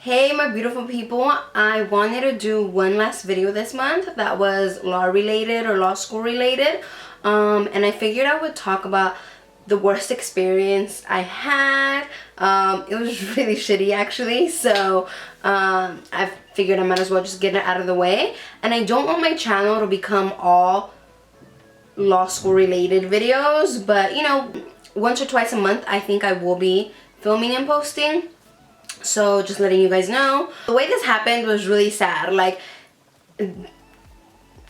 Hey my beautiful people, I wanted to do one last video this month that was law related or law school related, and I figured I would talk about the worst experience I had. It was really shitty actually, so I figured I might as well just get it out of the way. And I don't want my channel to become all law school related videos, but you know, once or twice a month I think I will be filming and posting. So just letting you guys know. The way this happened was really sad. Like, and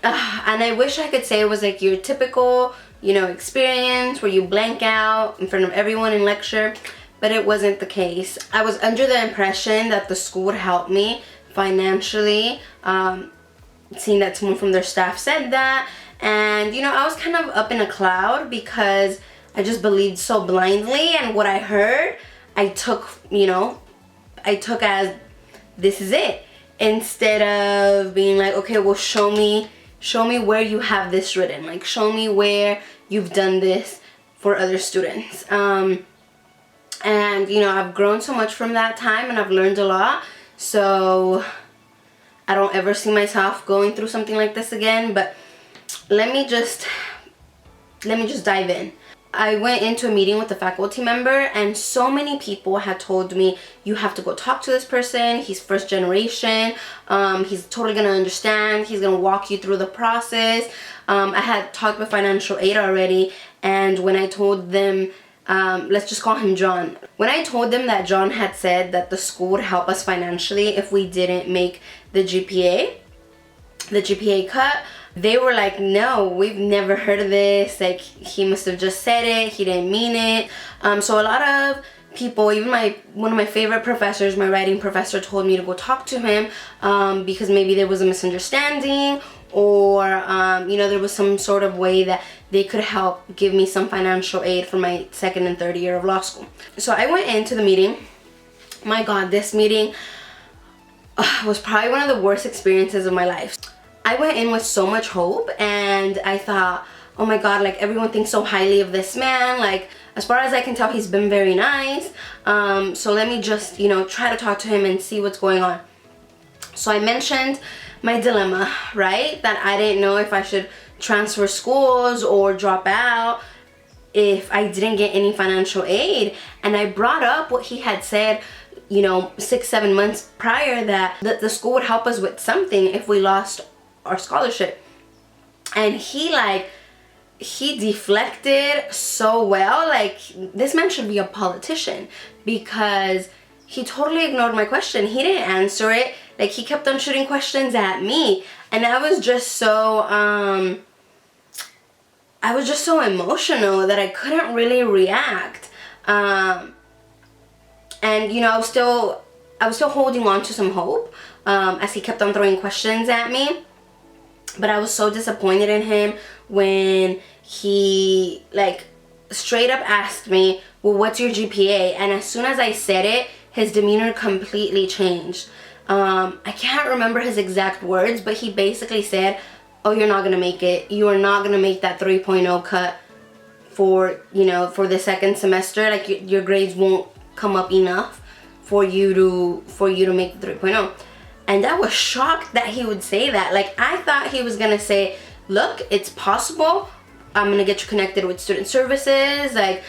I wish I could say it was like your typical, you know, experience where you blank out in front of everyone in lecture, but it wasn't the case. I was under the impression that the school would help me financially, seeing that someone from their staff said that, and you know, I was kind of up in a cloud because I just believed so blindly, and what I heard I took, you know, I took as this is it, instead of being like, okay, well show me where you have this written, like show me where you've done this for other students. And you know, I've grown so much from that time and I've learned a lot, so I don't ever see myself going through something like this again. But let me just dive in. I went into a meeting with a faculty member, and so many people had told me, you have to go talk to this person, he's first generation, he's totally gonna understand, he's gonna walk you through the process. I had talked with financial aid already, and when I told them, let's just call him John. When I told them that John had said that the school would help us financially if we didn't make the GPA cut, they were like, no, we've never heard of this, like he must have just said it, he didn't mean it. So a lot of people, even one of my favorite professors, my writing professor, told me to go talk to him because maybe there was a misunderstanding, or you know, there was some sort of way that they could help give me some financial aid for my second and third year of law school. So I went into the meeting. My God, this meeting was probably one of the worst experiences of my life. I went in with so much hope, and I thought, oh my God, like everyone thinks so highly of this man, like as far as I can tell he's been very nice, so let me just, you know, try to talk to him and see what's going on. So I mentioned my dilemma, right, that I didn't know if I should transfer schools or drop out if I didn't get any financial aid, and I brought up what he had said, you know, 6-7 months prior, that the school would help us with something if we lost our scholarship. And he deflected so well. Like, this man should be a politician, because he totally ignored my question. He didn't answer it. Like, he kept on shooting questions at me, and I was just so emotional that I couldn't really react. And you know, I was still holding on to some hope as he kept on throwing questions at me. But I was so disappointed in him when he like straight up asked me, well, what's your GPA? And as soon as I said it, his demeanor completely changed. I can't remember his exact words, but he basically said, oh, you're not gonna make it. You are not gonna make that 3.0 cut for, you know, for the second semester. Like your grades won't come up enough for you to make the 3.0. And I was shocked that he would say that. Like, I thought he was gonna say, look, it's possible, I'm gonna get you connected with student services, like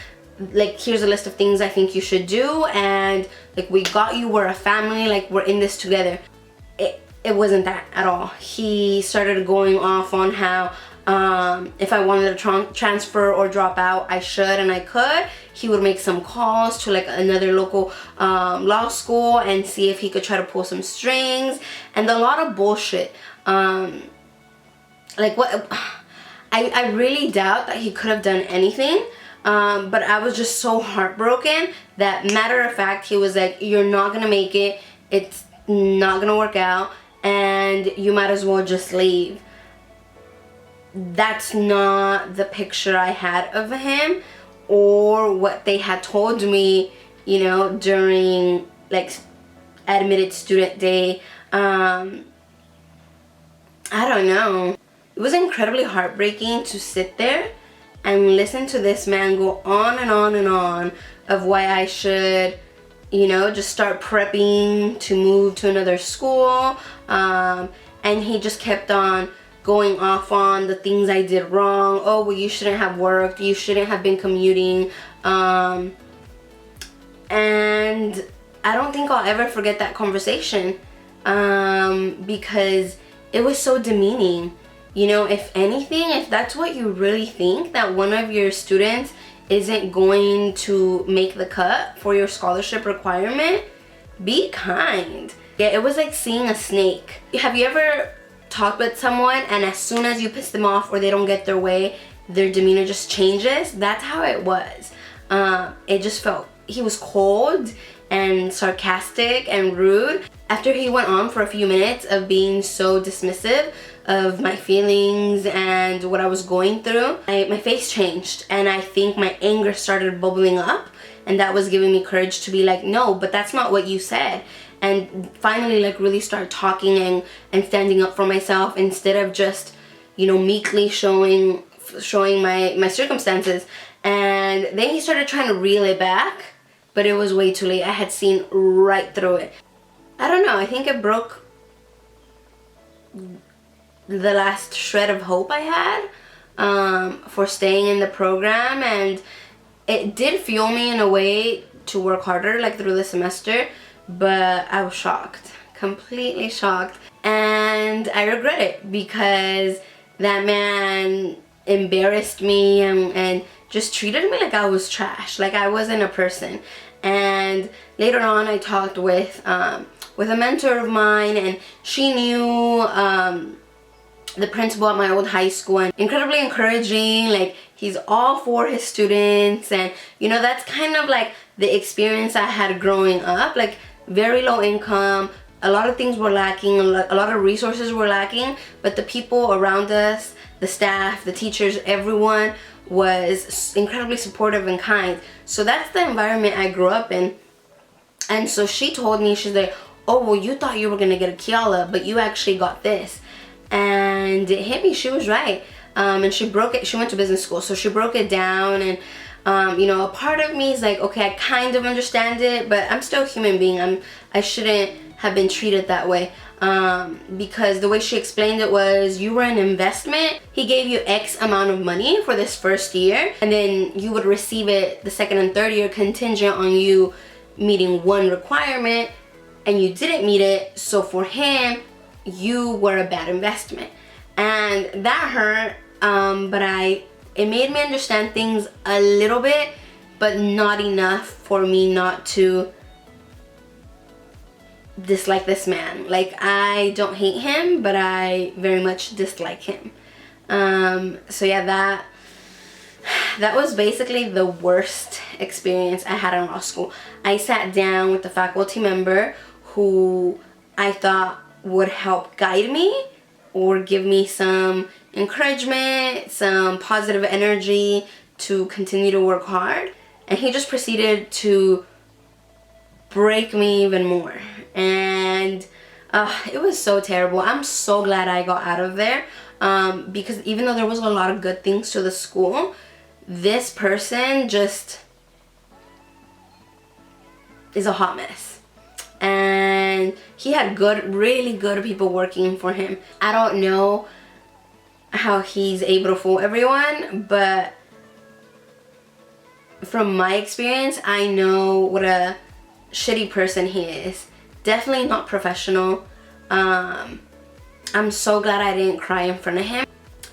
here's a list of things I think you should do, and like, we got you, we're a family, like we're in this together. It wasn't that at all. He started going off on how if I wanted to transfer or drop out, I should and I could. He would make some calls to like another local law school and see if he could try to pull some strings, and a lot of bullshit. Like, what? I really doubt that he could have done anything, but I was just so heartbroken that, matter of fact, he was like, you're not gonna make it, it's not gonna work out, and you might as well just leave. That's not the picture I had of him, or what they had told me, you know, during like admitted student day. I don't know. It was incredibly heartbreaking to sit there and listen to this man go on and on and on of why I should, you know, just start prepping to move to another school. And he just kept on going off on the things I did wrong. Oh, well, you shouldn't have worked. You shouldn't have been commuting. And I don't think I'll ever forget that conversation, because it was so demeaning. You know, if anything, if that's what you really think, that one of your students isn't going to make the cut for your scholarship requirement, be kind. Yeah, it was like seeing a snake. Have you ever talked with someone and as soon as you piss them off or they don't get their way, their demeanor just changes? That's how it was. It just felt, he was cold and sarcastic and rude. After he went on for a few minutes of being so dismissive of my feelings and what I was going through, my face changed, and I think my anger started bubbling up, and that was giving me courage to be like, no, but that's not what you said. And finally, like, really start talking and standing up for myself instead of just, you know, meekly showing my circumstances. And then he started trying to reel it back, but it was way too late. I had seen right through it. I don't know, I think it broke the last shred of hope I had for staying in the program, and it did fuel me in a way to work harder, like, through the semester. But I was shocked, completely shocked, and I regret it because that man embarrassed me and just treated me like I was trash, like I wasn't a person. And later on, I talked with a mentor of mine, and she knew the principal at my old high school, and incredibly encouraging. Like, he's all for his students, and you know, that's kind of like the experience I had growing up. Like, very low income, a lot of things were lacking, a lot of resources were lacking, but the people around us, the staff, the teachers, everyone was incredibly supportive and kind. So that's the environment I grew up in. And so she told me, she's like, oh, well, you thought you were gonna get a Kiala, but you actually got this. And it hit me, she was right. And she broke it, she went to business school, so she broke it down. And you know, a part of me is like, okay, I kind of understand it, but I'm still a human being. I shouldn't have been treated that way, because the way she explained it was, you were an investment. He gave you X amount of money for this first year, and then you would receive it the second and third year contingent on you meeting one requirement, and you didn't meet it. So for him, you were a bad investment, and that hurt. But it made me understand things a little bit, but not enough for me not to dislike this man. Like, I don't hate him, but I very much dislike him. So yeah, that was basically the worst experience I had in law school. I sat down with the faculty member who I thought would help guide me or give me some encouragement, some positive energy to continue to work hard. And he just proceeded to break me even more. And it was so terrible. I'm so glad I got out of there, because even though there was a lot of good things to the school, this person just is a hot mess. And he had really good people working for him. I don't know how he's able to fool everyone, but from my experience, I know what a shitty person he is. Definitely not professional. I'm so glad I didn't cry in front of him.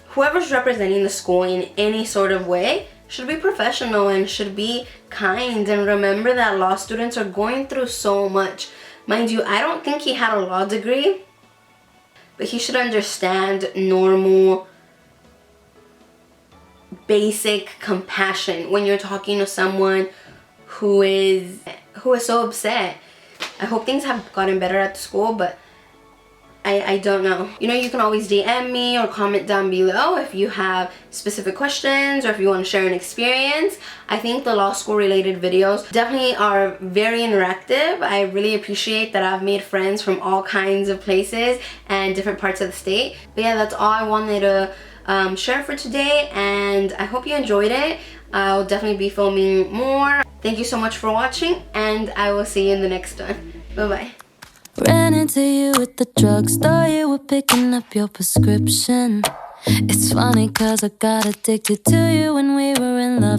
Whoever's representing the school in any sort of way should be professional and should be kind, and remember that law students are going through so much. Mind you, I don't think he had a law degree, but he should understand normal, basic compassion when you're talking to someone who is so upset. I hope things have gotten better at the school, but I don't know. You know, you can always DM me or comment down below if you have specific questions or if you want to share an experience. I think the law school related videos definitely are very interactive. I really appreciate that I've made friends from all kinds of places and different parts of the state. But yeah, that's all I wanted to share for today, and I hope you enjoyed it. I'll definitely be filming more. Thank you so much for watching, and I will see you in the next one. Bye-bye. Ran into you at the drugstore, you were picking up your prescription. It's funny cause I got addicted to you when we were